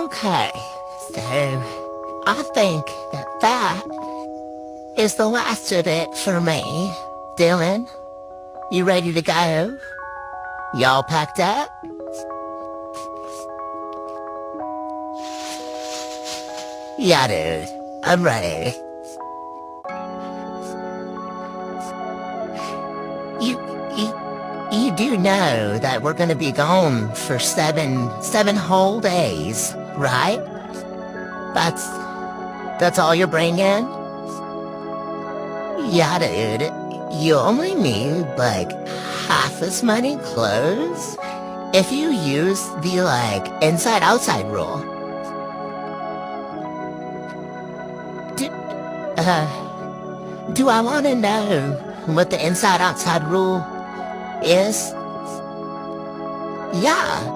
Okay, so I think that is the last of it for me. Dylan, you ready to go? Y'all packed up? Yeah, dude. I'm ready. You, you, you do know that we're gonna be gone for seven whole days, right? That's, that's all you're bringing? Yeah, dude. You only need, like, half as many clothes if you use the, like, inside-outside rule. Do, do I want to know what the inside-outside rule is? Yeah,